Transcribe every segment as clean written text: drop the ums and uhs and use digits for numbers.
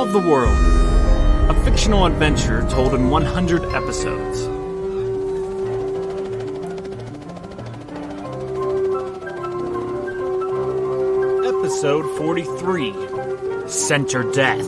Law of the World, a fictional adventure told in 100 episodes. Episode 43, Center Death.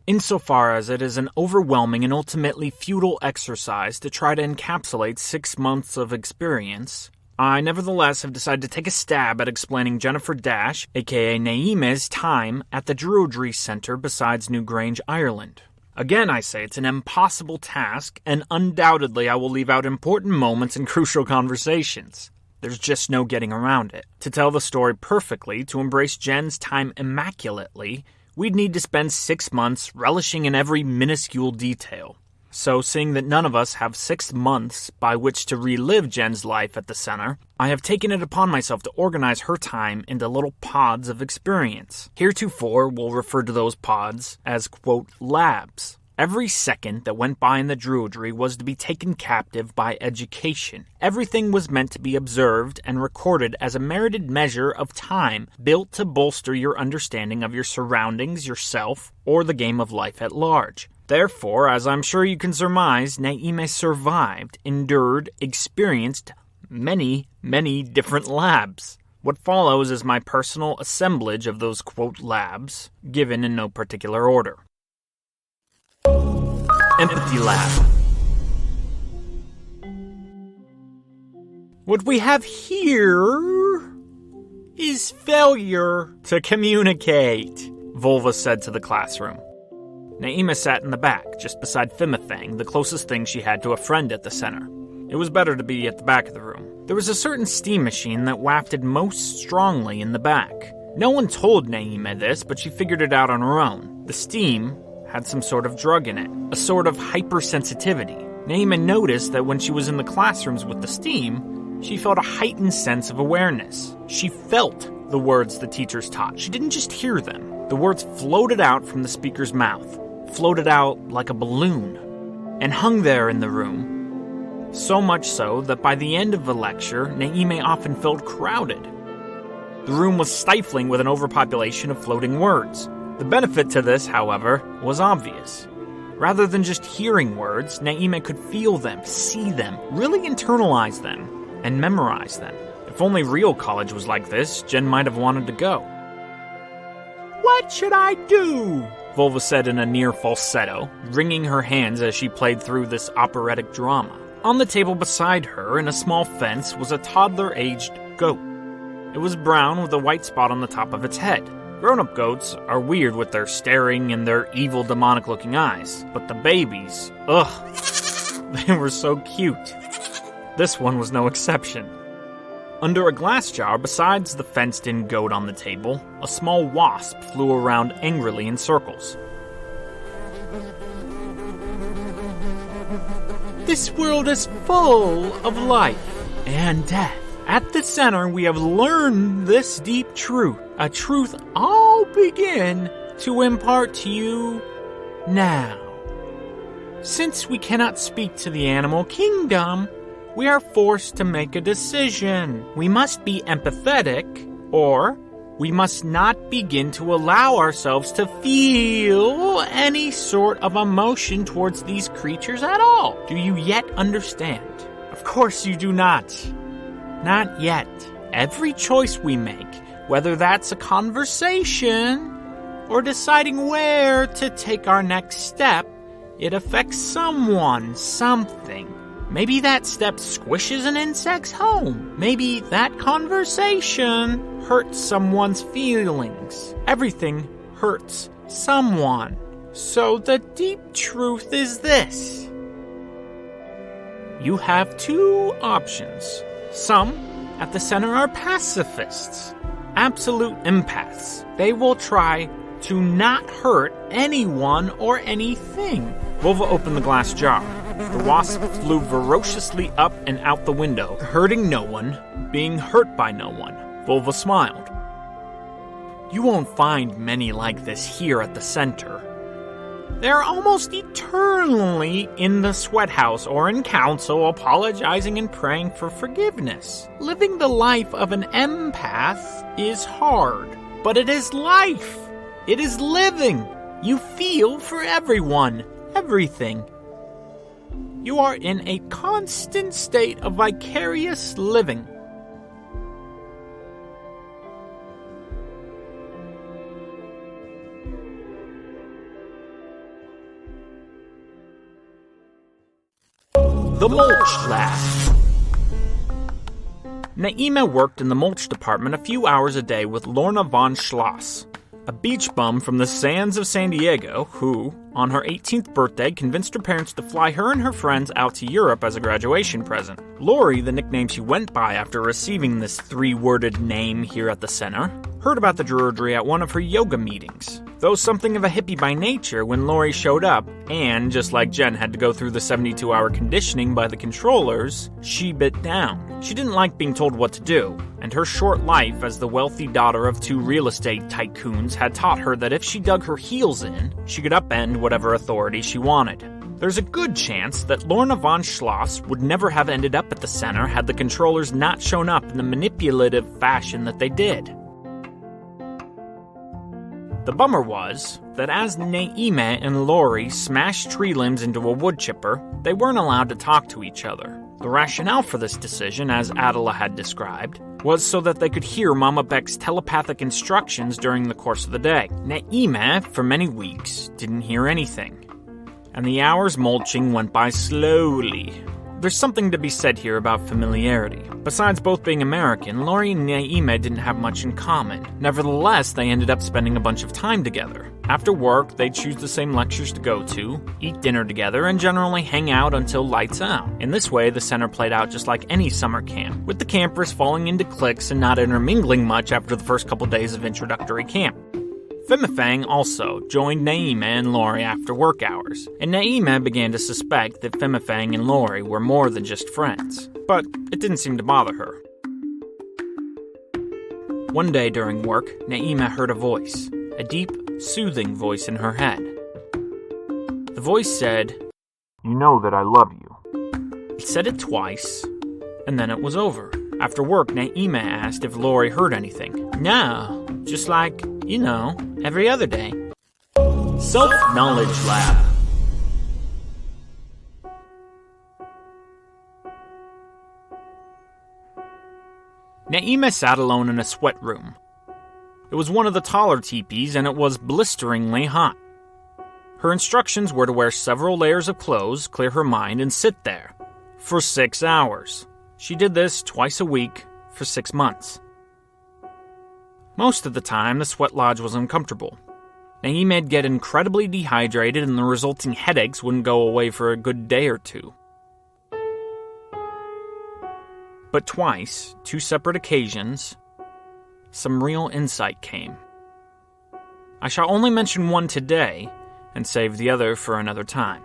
Insofar as it is an overwhelming and ultimately futile exercise to try to encapsulate 6 months of experience, I nevertheless have decided to take a stab at explaining Jennifer Dash, aka Naeemeh's time at the Druidry Centre besides New Grange, Ireland. Again, I say it's an impossible task, and undoubtedly I will leave out important moments and crucial conversations. There's just no getting around it. To tell the story perfectly, to embrace Jen's time immaculately, we'd need to spend 6 months relishing in every minuscule detail. So, seeing that none of us have 6 months by which to relive Jen's life at the center, I have taken it upon myself to organize her time into little pods of experience. Heretofore, we'll refer to those pods as, quote, labs. Every second that went by in the Druidry was to be taken captive by education. Everything was meant to be observed and recorded as a merited measure of time built to bolster your understanding of your surroundings, yourself, or the game of life at large. Therefore, as I'm sure you can surmise, Naeemeh survived, endured, experienced many, many different labs. What follows is my personal assemblage of those, quote, labs, given in no particular order. Empathy Lab. What we have here is failure to communicate, Volva said to the classroom. Naeemeh sat in the back, just beside Fimithang, the closest thing she had to a friend at the center. It was better to be at the back of the room. There was a certain steam machine that wafted most strongly in the back. No one told Naeemeh this, but she figured it out on her own. The steam had some sort of drug in it, a sort of hypersensitivity. Naeemeh noticed that when she was in the classrooms with the steam, she felt a heightened sense of awareness. She felt the words the teachers taught. She didn't just hear them. The words floated out from the speaker's mouth, floated out like a balloon, and hung there in the room. So much so that by the end of the lecture, Naeemeh often felt crowded. The room was stifling with an overpopulation of floating words. The benefit to this, however, was obvious. Rather than just hearing words, Naeemeh could feel them, see them, really internalize them, and memorize them. If only real college was like this, Jen might have wanted to go. "What should I do?" Volva said in a near falsetto, wringing her hands as she played through this operatic drama. On the table beside her, in a small fence, was a toddler-aged goat. It was brown with a white spot on the top of its head. Grown-up goats are weird with their staring and their evil, demonic-looking eyes, but the babies, they were so cute. This one was no exception. Under a glass jar, besides the fenced-in goat on the table, a small wasp flew around angrily in circles. This world is full of life and death. At the center, we have learned this deep truth, a truth I'll begin to impart to you now. Since we cannot speak to the animal kingdom, we are forced to make a decision. We must be empathetic, or we must not begin to allow ourselves to feel any sort of emotion towards these creatures at all. Do you yet understand? Of course you do not. Not yet. Every choice we make, whether that's a conversation or deciding where to take our next step, it affects someone, something. Maybe that step squishes an insect's home. Maybe that conversation hurts someone's feelings. Everything hurts someone. So the deep truth is this. You have 2 options. Some at the center are pacifists, absolute empaths. They will try to not hurt anyone or anything. Volva opened the glass jar. The wasp flew ferociously up and out the window, hurting no one, being hurt by no one. Volva smiled. You won't find many like this here at the center. They're almost eternally in the sweat house or in council, apologizing and praying for forgiveness. Living the life of an empath is hard, but it is life. It is living. You feel for everyone, everything. You are in a constant state of vicarious living. The Mulch Lab. Naima worked in the mulch department a few hours a day with Lorna von Schloss, a beach bum from the sands of San Diego who, on her 18th birthday, convinced her parents to fly her and her friends out to Europe as a graduation present. Lori, the nickname she went by after receiving this 3-worded name here at the center, heard about the Druidry at one of her yoga meetings. Though something of a hippie by nature, when Lori showed up, and, just like Jen had to go through the 72-hour conditioning by the controllers, she bit down. She didn't like being told what to do, and her short life as the wealthy daughter of 2 real estate tycoons had taught her that if she dug her heels in, she could upend whatever authority she wanted. There's a good chance that Lorna von Schloss would never have ended up at the center had the controllers not shown up in the manipulative fashion that they did. The bummer was that as Naima and Lori smashed tree limbs into a wood chipper, they weren't allowed to talk to each other. The rationale for this decision, as Adela had described, was so that they could hear Mama Beck's telepathic instructions during the course of the day. Naima, for many weeks, didn't hear anything, and the hours mulching went by slowly. There's something to be said here about familiarity. Besides both being American, Lori and Naima didn't have much in common. Nevertheless, they ended up spending a bunch of time together. After work, they'd choose the same lectures to go to, eat dinner together, and generally hang out until lights out. In this way, the center played out just like any summer camp, with the campers falling into cliques and not intermingling much after the first couple days of introductory camp. Fimifang also joined Naima and Lori after work hours, and Naima began to suspect that Fimifang and Lori were more than just friends, but it didn't seem to bother her. One day during work, Naima heard a voice, a deep, soothing voice in her head. The voice said, "You know that I love you." It said it twice, and then it was over. After work, Naima asked if Lori heard anything. "No, just like, every other day." Self-Knowledge Lab. Naima sat alone in a sweat room. It was one of the taller teepees, and it was blisteringly hot. Her instructions were to wear several layers of clothes, clear her mind, and sit there for 6 hours. She did this twice a week for 6 months. Most of the time, the sweat lodge was uncomfortable. Naima'd get incredibly dehydrated, and the resulting headaches wouldn't go away for a good day or two. But twice, 2 separate occasions, some real insight came. I shall only mention one today, and save the other for another time.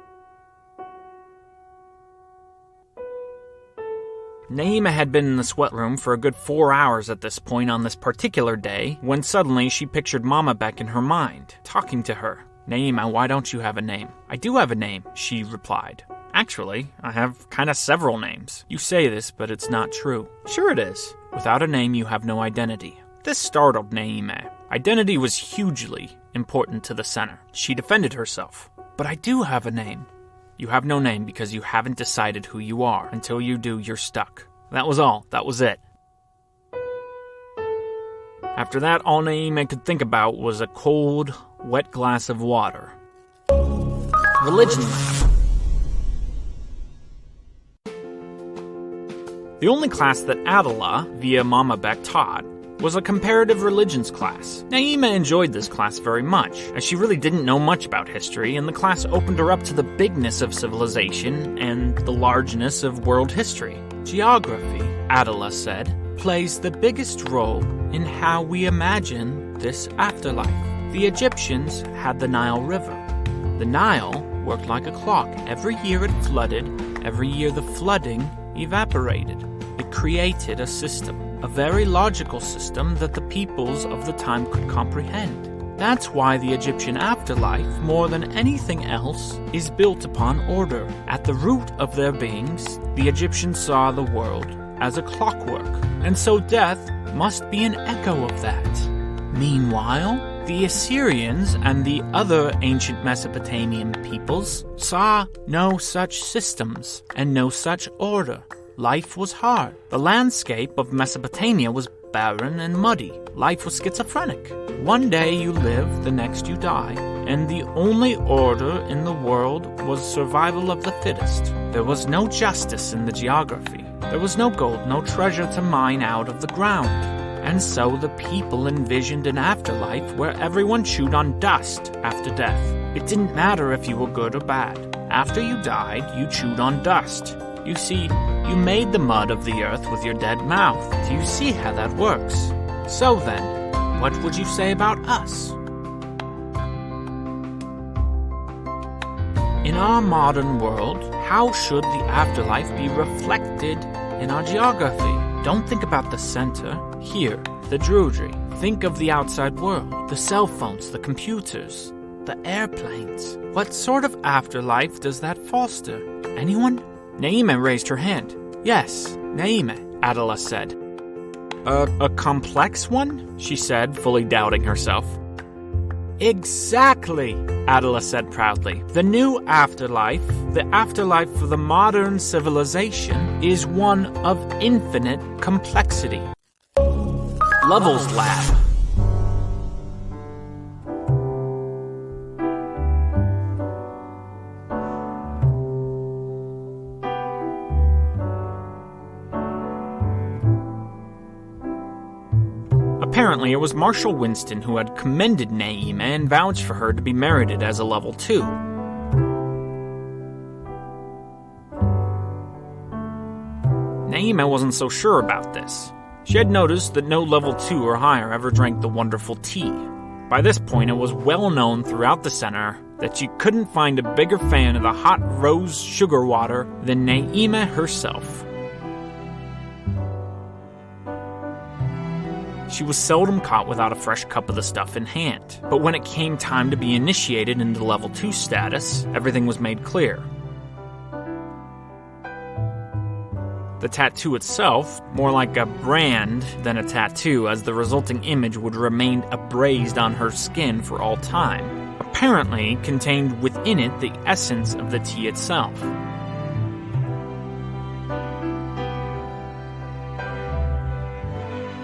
Naima had been in the sweat room for a good 4 hours at this point on this particular day, when suddenly she pictured Mama Beck in her mind, talking to her. "Naima, why don't you have a name?" "I do have a name," she replied. "Actually, I have kinda several names. You say this, but it's not true." "Sure it is. Without a name, you have no identity." This startled Naima. Identity was hugely important to the center. She defended herself. "But I do have a name." "You have no name because you haven't decided who you are. Until you do, you're stuck." That was all. That was it. After that, all Naima could think about was a cold, wet glass of water. Religion Lab. The only class that Adela, via Mama Beck, taught was a comparative religions class. Naima enjoyed this class very much, as she really didn't know much about history, and the class opened her up to the bigness of civilization and the largeness of world history. Geography, Adela said, plays the biggest role in how we imagine this afterlife. The Egyptians had the Nile River. The Nile worked like a clock. Every year it flooded, every year the flooding evaporated. It created a system, a very logical system that the peoples of the time could comprehend. That's why the Egyptian afterlife, more than anything else, is built upon order. At the root of their beings, the Egyptians saw the world as a clockwork, and so death must be an echo of that. Meanwhile, the Assyrians and the other ancient Mesopotamian peoples saw no such systems and no such order. Life was hard. The landscape of Mesopotamia was barren and muddy. Life was schizophrenic. One day you live, the next you die, and the only order in the world was survival of the fittest. There was no justice in the geography. There was no gold, no treasure to mine out of the ground. And so the people envisioned an afterlife where everyone chewed on dust after death. It didn't matter if you were good or bad. After you died, you chewed on dust. You see, you made the mud of the earth with your dead mouth. Do you see how that works? So then, what would you say about us? In our modern world, how should the afterlife be reflected in our geography? Don't think about the center, here, the Druidry. Think of the outside world, the cell phones, the computers, the airplanes. What sort of afterlife does that foster? Anyone? Naima raised her hand. Yes, Naima, Adela said. A complex one? She said, fully doubting herself. Exactly, Adela said proudly. The new afterlife, the afterlife for the modern civilization, is one of infinite complexity. Levels Lab. Apparently, it was Marshal Winston who had commended Naima and vouched for her to be merited as a level 2. Naima wasn't so sure about this. She had noticed that no level 2 or higher ever drank the wonderful tea. By this point, it was well known throughout the center that you couldn't find a bigger fan of the hot rose sugar water than Naima herself. She was seldom caught without a fresh cup of the stuff in hand. But when it came time to be initiated into level 2 status, everything was made clear. The tattoo itself, more like a brand than a tattoo, as the resulting image would remain abrased on her skin for all time, apparently contained within it the essence of the tea itself.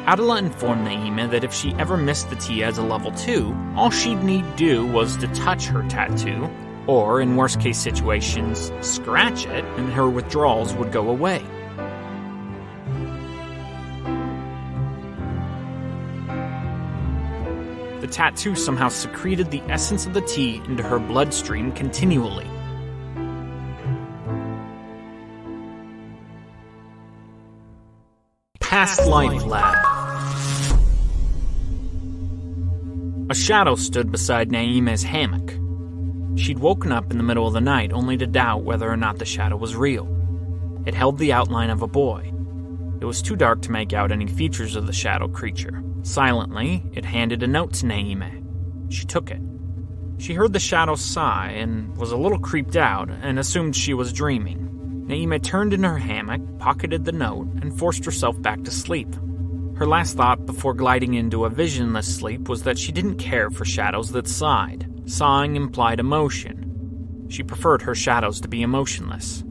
Adela informed Naima that if she ever missed the tea as a level 2, all she'd need do was to touch her tattoo, or in worst case situations, scratch it, and her withdrawals would go away. The tattoo somehow secreted the essence of the tea into her bloodstream continually. Past Life Lab. A shadow stood beside Naima's hammock. She'd woken up in the middle of the night only to doubt whether or not the shadow was real. It held the outline of a boy. It was too dark to make out any features of the shadow creature. Silently, it handed a note to Naima. She took it. She heard the shadow sigh and was a little creeped out and assumed she was dreaming. Naima turned in her hammock, pocketed the note, and forced herself back to sleep. Her last thought before gliding into a visionless sleep was that she didn't care for shadows that sighed. Sighing implied emotion. She preferred her shadows to be emotionless.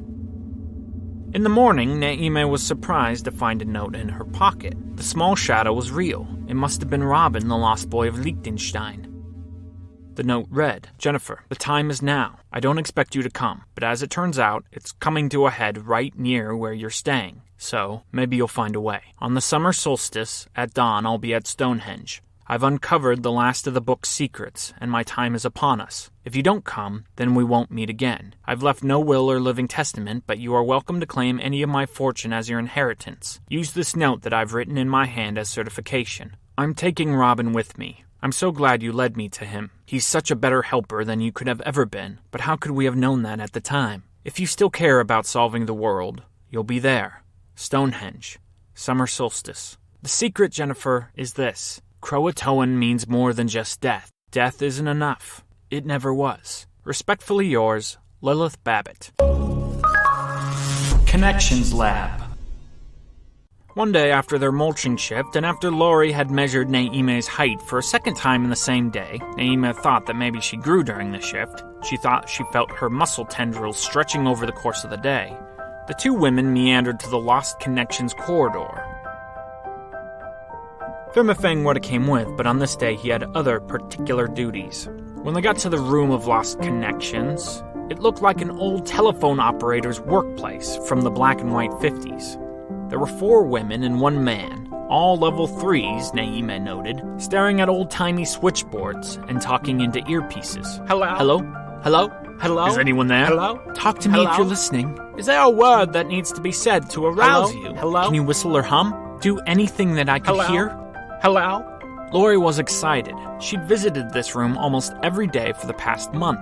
In the morning, Naima was surprised to find a note in her pocket. The small shadow was real. It must have been Robin, the lost boy of Liechtenstein. The note read, "Jennifer, the time is now. I don't expect you to come, but as it turns out, it's coming to a head right near where you're staying. So, maybe you'll find a way. On the summer solstice, at dawn, I'll be at Stonehenge. I've uncovered the last of the book's secrets, and my time is upon us. If you don't come, then we won't meet again. I've left no will or living testament, but you are welcome to claim any of my fortune as your inheritance. Use this note that I've written in my hand as certification. I'm taking Robin with me. I'm so glad you led me to him. He's such a better helper than you could have ever been, but how could we have known that at the time? If you still care about solving the world, you'll be there. Stonehenge. Summer solstice. The secret, Jennifer, is this. Croatoan means more than just death. Death isn't enough. It never was. Respectfully yours, Lilith Babbitt. Connections Lab. One day after their mulching shift, and after Lori had measured Naime's height for a second time in the same day, Naime thought that maybe she grew during the shift. She thought she felt her muscle tendrils stretching over the course of the day. The two women meandered to the Lost Connections corridor. Fimifang would have came with, but on this day he had other particular duties. When they got to the room of Lost Connections, it looked like an old telephone operator's workplace from the black and white 50s. There were 4 women and 1 man, all level 3s, Naime noted, staring at old-timey switchboards and talking into earpieces. Hello? Hello? Hello? Hello? Is anyone there? Hello? Talk to me if you're listening. Is there a word that needs to be said to arouse you? Hello? Can you whistle or hum? Do anything that I could hear? Hello? Lori was excited. She'd visited this room almost every day for the past month.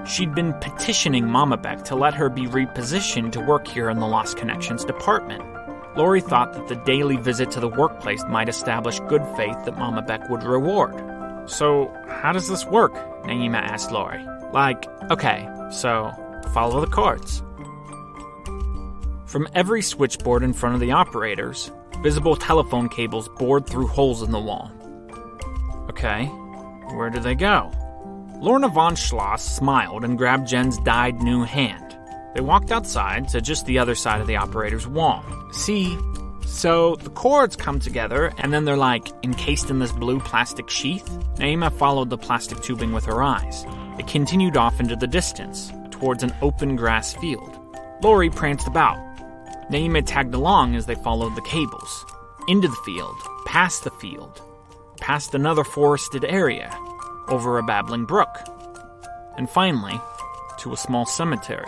She'd been petitioning Mama Beck to let her be repositioned to work here in the Lost Connections department. Lori thought that the daily visit to the workplace might establish good faith that Mama Beck would reward. So, how does this work? Naima asked Lori. Okay, so follow the cards. From every switchboard in front of the operators, visible telephone cables bored through holes in the wall. Okay, where do they go? Lorna von Schloss smiled and grabbed Jen's dyed new hand. They walked outside to just the other side of the operator's wall. See, so the cords come together and then they're encased in this blue plastic sheath. Naima followed the plastic tubing with her eyes. It continued off into the distance, towards an open grass field. Lori pranced about. Naima tagged along as they followed the cables. Into the field, past another forested area, over a babbling brook, and finally, to a small cemetery.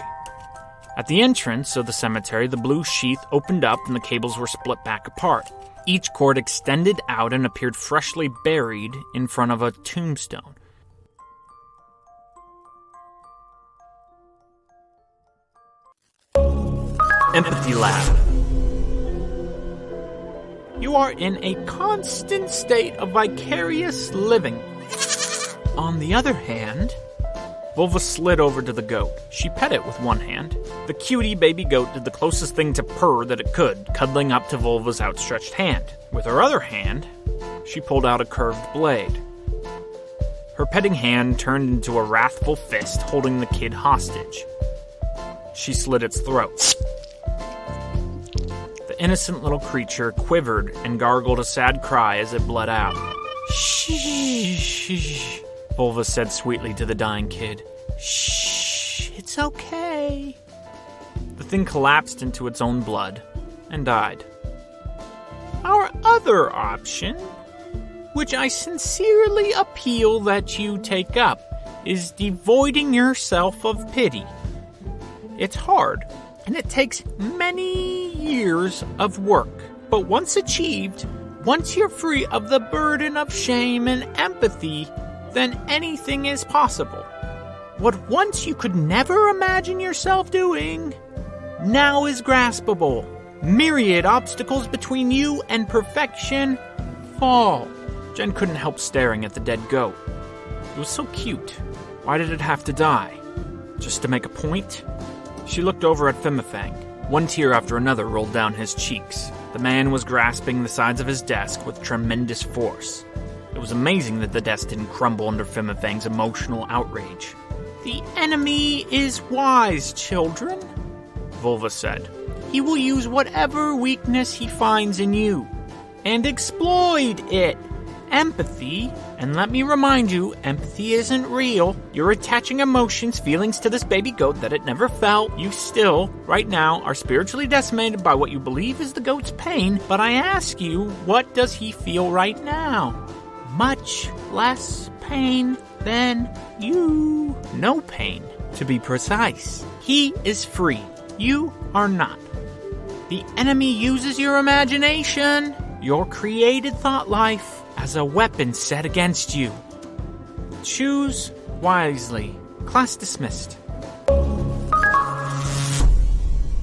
At the entrance of the cemetery, the blue sheath opened up and the cables were split back apart. Each cord extended out and appeared freshly buried in front of a tombstone. Empathy Lab. You are in a constant state of vicarious living. On the other hand, Volva slid over to the goat. She pet it with one hand. The cutie baby goat did the closest thing to purr that it could, cuddling up to Volva's outstretched hand. With her other hand, she pulled out a curved blade. Her petting hand turned into a wrathful fist holding the kid hostage. She slit its throat. The innocent little creature quivered and gargled a sad cry as it bled out. Shh, Volva said sweetly to the dying kid. Shh, it's okay. The thing collapsed into its own blood and died. Our other option, which I sincerely appeal that you take up, is devoiding yourself of pity. It's hard, and it takes many years of work. But once achieved, once you're free of the burden of shame and empathy, then anything is possible. What once you could never imagine yourself doing, now is graspable. Myriad obstacles between you and perfection fall. Jen couldn't help staring at the dead goat. It was so cute. Why did it have to die? Just to make a point? She looked over at Fimifang. One tear after another rolled down his cheeks. The man was grasping the sides of his desk with tremendous force. It was amazing that the desk didn't crumble under Fimifang's emotional outrage. The enemy is wise, children, Volva said. He will use whatever weakness he finds in you and exploit it. Empathy, and let me remind you, empathy isn't real. You're attaching emotions, feelings to this baby goat that it never felt. You still, right now, are spiritually decimated by what you believe is the goat's pain, but I ask you, what does he feel right now? Much less pain than you. No pain, to be precise. He is free. You are not. The enemy uses your imagination, your created thought life, as a weapon set against you. Choose wisely. Class dismissed.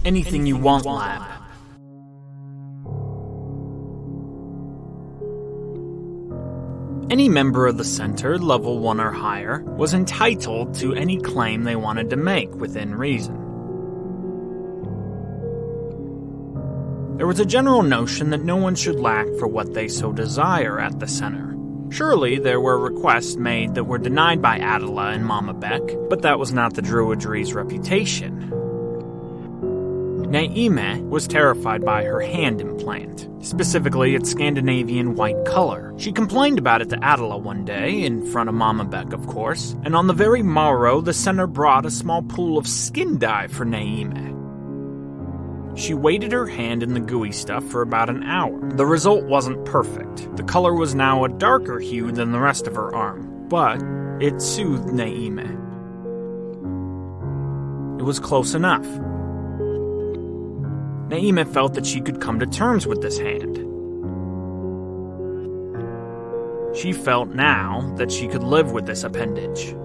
Anything you want, lab. Any member of the center, level 1 or higher, was entitled to any claim they wanted to make within reason. There was a general notion that no one should lack for what they so desire at the center. Surely there were requests made that were denied by Adela and Mama Beck, but that was not the Druidry's reputation. Naime was terrified by her hand implant, specifically its Scandinavian white color. She complained about it to Adela one day, in front of Mama Beck of course, and on the very morrow the center brought a small pool of skin dye for Naime. She weighted her hand in the gooey stuff for about an hour. The result wasn't perfect. The color was now a darker hue than the rest of her arm, but it soothed Naime. It was close enough. Naime felt that she could come to terms with this hand. She felt now that she could live with this appendage.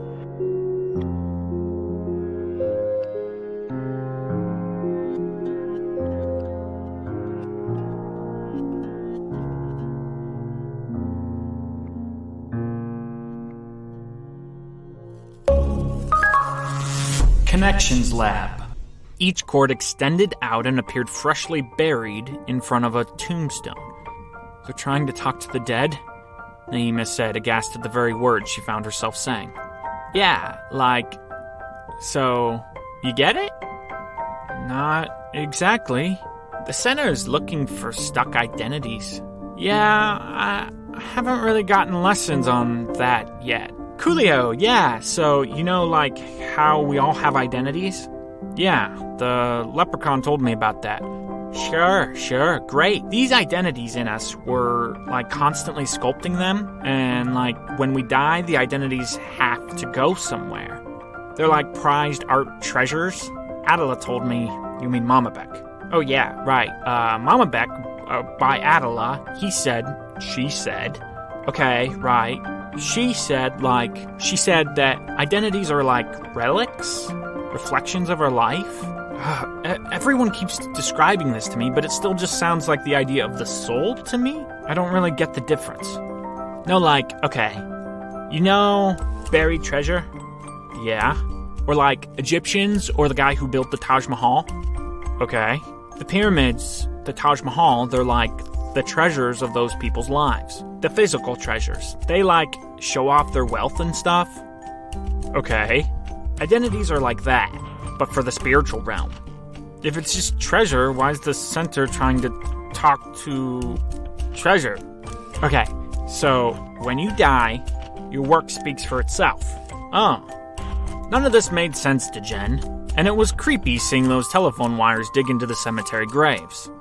Connections Lab. Each cord extended out and appeared freshly buried in front of a tombstone. They're trying to talk to the dead? Naima said, aghast at the very words she found herself saying. Yeah, so, you get it? Not exactly. The center's looking for stuck identities. Yeah, I haven't really gotten lessons on that yet. Coolio, yeah, so, how we all have identities? Yeah, the leprechaun told me about that. Sure, great. These identities in us, we're, constantly sculpting them, and, when we die, the identities have to go somewhere. They're like prized art treasures. Adela told me, you mean Mama Beck. Oh, yeah, right. Mama Beck, by Adela, she said, okay, right. She said that identities are like relics, reflections of our life. Everyone keeps describing this to me, but it still just sounds like the idea of the soul to me. I don't really get the difference. No, okay, buried treasure? Yeah. Or Egyptians, or the guy who built the Taj Mahal? Okay. The pyramids, the Taj Mahal, they're the treasures of those people's lives. The physical treasures. They show off their wealth and stuff. Okay. Identities are like that, but for the spiritual realm. If it's just treasure, why is the center trying to talk to treasure? Okay, so when you die, your work speaks for itself. Oh. None of this made sense to Jen, and it was creepy seeing those telephone wires dig into the cemetery graves.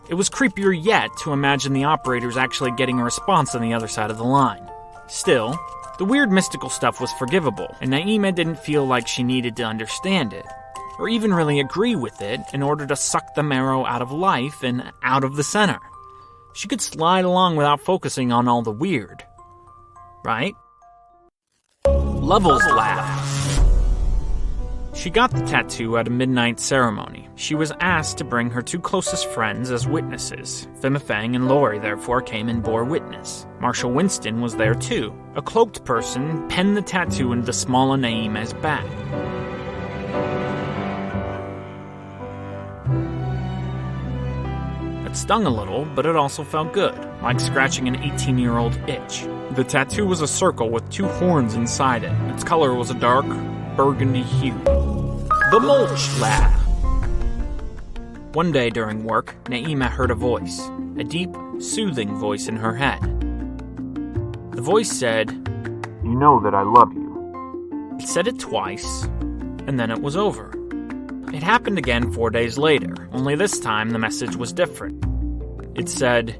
It was creepier yet to imagine the operators actually getting a response on the other side of the line. Still, the weird mystical stuff was forgivable, and Naima didn't feel like she needed to understand it, or even really agree with it in order to suck the marrow out of life and out of the center. She could slide along without focusing on all the weird. Right? Levels Lab. She got the tattoo at a midnight ceremony. She was asked to bring her two closest friends as witnesses. Fimifang and Lori therefore came and bore witness. Marshal Winston was there too. A cloaked person penned the tattoo into the small Naima's back. It stung a little, but it also felt good, like scratching an 18-year-old itch. The tattoo was a circle with two horns inside it. Its color was a dark burgundy hue. The Mulch Lab. One day during work, Naima heard a voice, a deep, soothing voice in her head. The voice said, "You know that I love you." It said it twice, and then it was over. It happened again 4 days later, only this time the message was different. It said,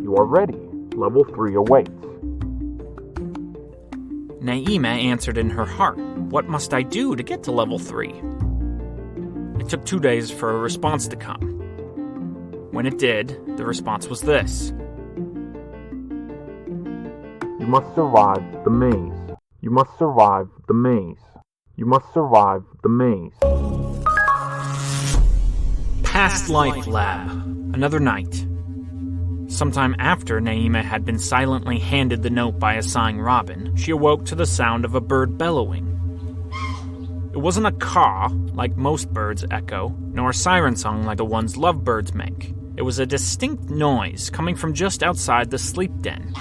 "You are ready. Level 3 awaits." Naima answered in her heart, "What must I do to get to level 3? It took 2 days for a response to come. When it did, the response was this. "You must survive the maze. You must survive the maze. You must survive the maze." Past Life Lab. Another night. Sometime after Naima had been silently handed the note by a sighing robin, she awoke to the sound of a bird bellowing. It wasn't a caw, like most birds echo, nor a siren song like the ones lovebirds make. It was a distinct noise coming from just outside the sleep den.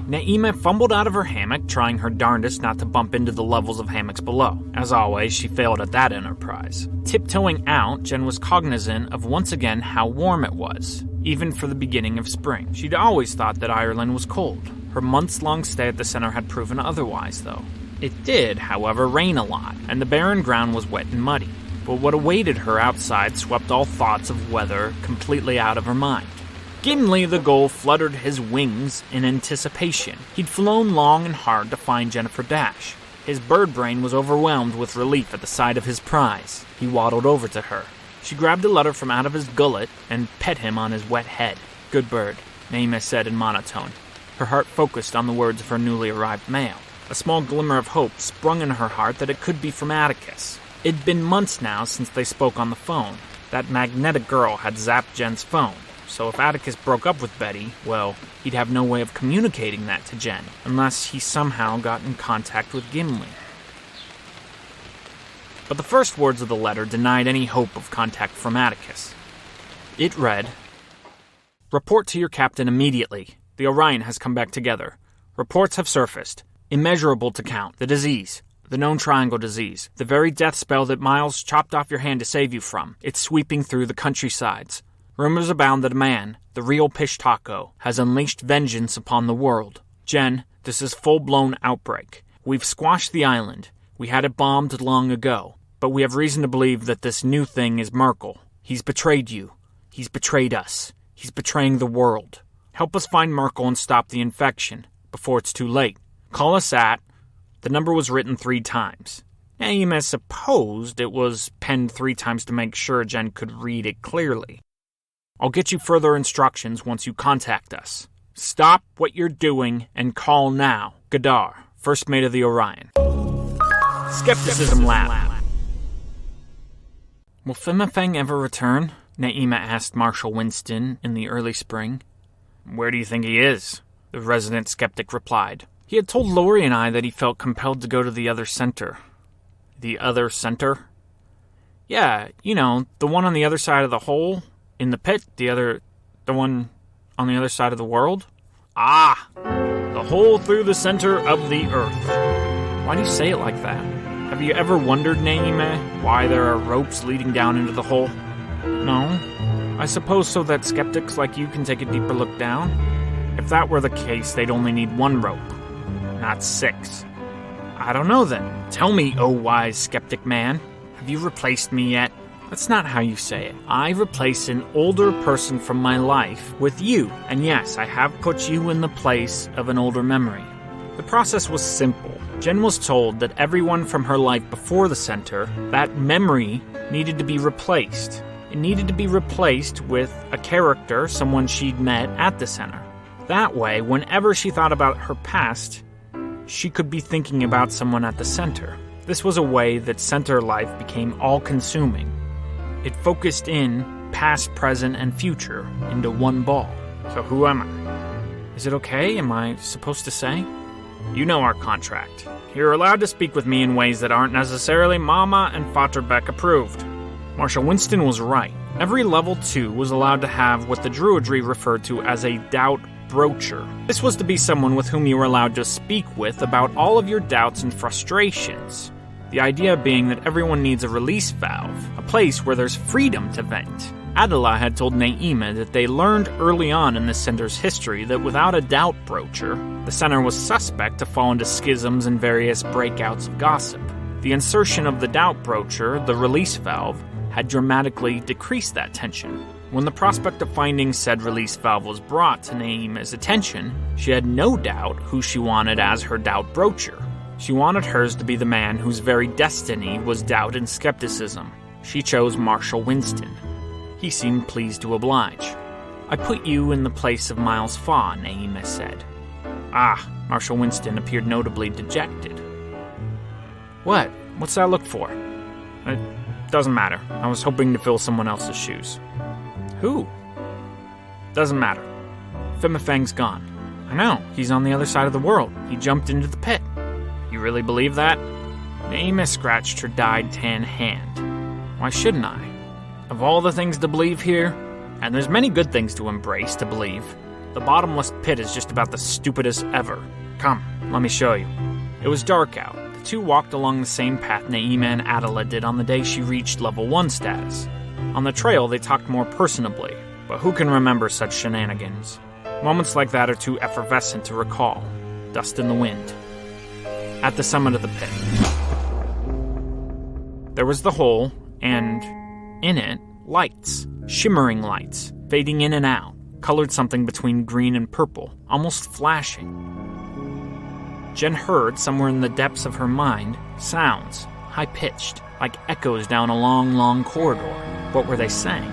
Naima fumbled out of her hammock, trying her darndest not to bump into the levels of hammocks below. As always, she failed at that enterprise. Tiptoeing out, Jen was cognizant of once again how warm it was, even for the beginning of spring. She'd always thought that Ireland was cold. Her months-long stay at the center had proven otherwise, though. It did, however, rain a lot, and the barren ground was wet and muddy. But what awaited her outside swept all thoughts of weather completely out of her mind. Gimli the gull fluttered his wings in anticipation. He'd flown long and hard to find Jennifer Dash. His bird brain was overwhelmed with relief at the sight of his prize. He waddled over to her. She grabbed a letter from out of his gullet and pet him on his wet head. "Good bird," Naima said in monotone. Her heart focused on the words of her newly arrived mail. A small glimmer of hope sprung in her heart that it could be from Atticus. It'd been months now since they spoke on the phone. That magnetic girl had zapped Jen's phone, so if Atticus broke up with Betty, well, he'd have no way of communicating that to Jen, unless he somehow got in contact with Gimli. But the first words of the letter denied any hope of contact from Atticus. It read, "Report to your captain immediately. The Orion has come back together. Reports have surfaced. Immeasurable to count. The disease. The known triangle disease. The very death spell that Miles chopped off your hand to save you from. It's sweeping through the countrysides. Rumors abound that a man, the real Pish Taco, has unleashed vengeance upon the world. Jen, this is full-blown outbreak. We've squashed the island. We had it bombed long ago. But we have reason to believe that this new thing is Merkel. He's betrayed you. He's betrayed us. He's betraying the world. Help us find Merkel and stop the infection before it's too late. Call us at..." The number was written 3 times. Naima supposed it was penned 3 times to make sure Jen could read it clearly. "I'll get you further instructions once you contact us. Stop what you're doing and call now. Gadar, first mate of the Orion." Skepticism Lab. "Will Fimafeng ever return?" Naima asked Marshal Winston in the early spring. "Where do you think he is?" the resident skeptic replied. "He had told Lori and I that he felt compelled to go to the other center." "The other center?" "Yeah, you know, the one on the other side of the hole in the pit, the one on the other side of the world." "Ah, the hole through the center of the earth." "Why do you say it like that? Have you ever wondered, Naima, why there are ropes leading down into the hole?" "No. I suppose so that skeptics like you can take a deeper look down. If that were the case, they'd only need 1 rope, not 6. "I don't know then. Tell me, oh wise skeptic man, have you replaced me yet?" "That's not how you say it. I replace an older person from my life with you, and yes, I have put you in the place of an older memory." The process was simple. Jen was told that everyone from her life before the center, that memory, needed to be replaced. It needed to be replaced with a character, someone she'd met at the center. That way, whenever she thought about her past, she could be thinking about someone at the center. This was a way that center life became all-consuming. It focused in past, present, and future into one ball. So who am I? Is it okay? Am I supposed to say? You know our contract. You're allowed to speak with me in ways that aren't necessarily Mama and Fatterbeck approved. Marshal Winston was right. Every level 2 was allowed to have what the Druidry referred to as a doubt broacher. This was to be someone with whom you were allowed to speak with about all of your doubts and frustrations. The idea being that everyone needs a release valve, a place where there's freedom to vent. Adela had told Naima that they learned early on in the center's history that without a doubt broacher, the center was suspect to fall into schisms and various breakouts of gossip. The insertion of the doubt broacher, the release valve, had dramatically decreased that tension. When the prospect of finding said release valve was brought to Naima's attention, she had no doubt who she wanted as her doubt broacher. She wanted hers to be the man whose very destiny was doubt and skepticism. She chose Marshal Winston. He seemed pleased to oblige. "I put you in the place of Miles Faw," Naima said. "Ah," Marshal Winston appeared notably dejected. "What? What's that look for?" "It doesn't matter. I was hoping to fill someone else's shoes." "Who?" "Doesn't matter. Fimifang's gone. I know, he's on the other side of the world. He jumped into the pit. You really believe that? Naima scratched her dyed tan hand. Why shouldn't I? Of all the things to believe here, and there's many good things to embrace, to believe, the bottomless pit is just about the stupidest ever. Come, let me show you. It was dark out. The two walked along the same path Naima and Adela did on the day she reached level 1 status. On the trail, they talked more personably, but who can remember such shenanigans? Moments like that are too effervescent to recall. Dust in the wind. At the summit of the pit, there was the hole, and in it, lights. Shimmering lights, fading in and out, colored something between green and purple, almost flashing. Jen heard, somewhere in the depths of her mind, sounds, high-pitched, like echoes down a long, long corridor. What were they saying?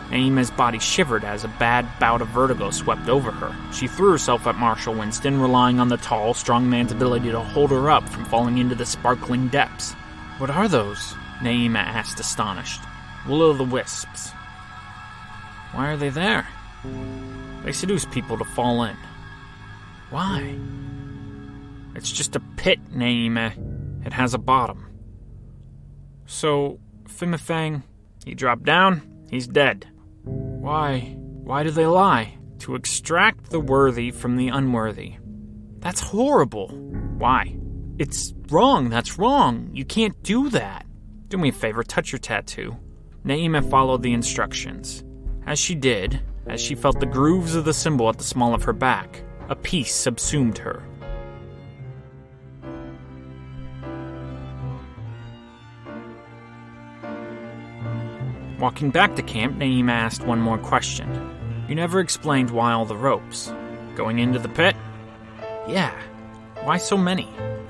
Naima's body shivered as a bad bout of vertigo swept over her. She threw herself at Marshall Winston, relying on the tall, strong man's ability to hold her up from falling into the sparkling depths. What are those? Naima asked, astonished. Will-o'-the-wisps. Why are they there? They seduce people to fall in. Why? It's just a pit, Naima. It has a bottom. So, Fimifang, he dropped down, he's dead. Why? Why do they lie? To extract the worthy from the unworthy. That's horrible. Why? It's wrong, that's wrong. You can't do that. Do me a favor, touch your tattoo. Naima followed the instructions. As she did, as she felt the grooves of the symbol at the small of her back, a peace subsumed her. Walking back to camp, Naima asked one more question. You never explained why all the ropes. Going into the pit? Yeah. Why so many?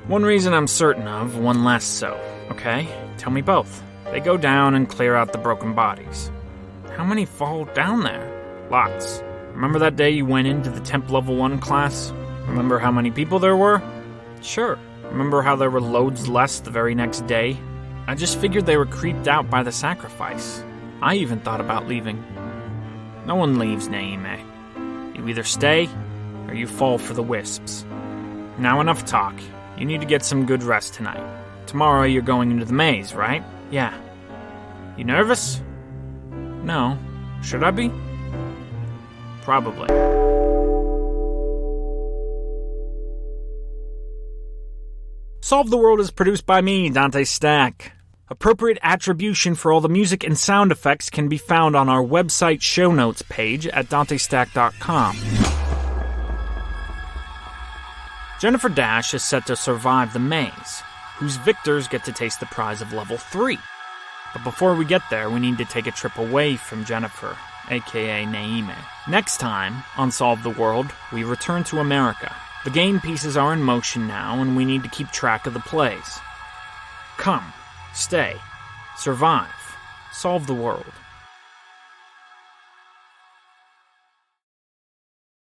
One reason I'm certain of, one less so. Okay, tell me both. They go down and clear out the broken bodies. How many fall down there? Lots. Remember that day you went into the temp level 1 class? Remember how many people there were? Sure. Remember how there were loads less the very next day? I just figured they were creeped out by the sacrifice. I even thought about leaving. No one leaves, Naima. You either stay, or you fall for the wisps. Now enough talk. You need to get some good rest tonight. Tomorrow you're going into the maze, right? Yeah. You nervous? No. Should I be? Probably. Solve the World is produced by me, Dante Stack. Appropriate attribution for all the music and sound effects can be found on our website show notes page at dantestack.com. Jennifer Dash is set to survive the maze, whose victors get to taste the prize of level 3. But before we get there, we need to take a trip away from Jennifer, aka Naima. Next time, on Solve the World, we return to America. The game pieces are in motion now, and we need to keep track of the plays. Come, stay, survive, solve the world.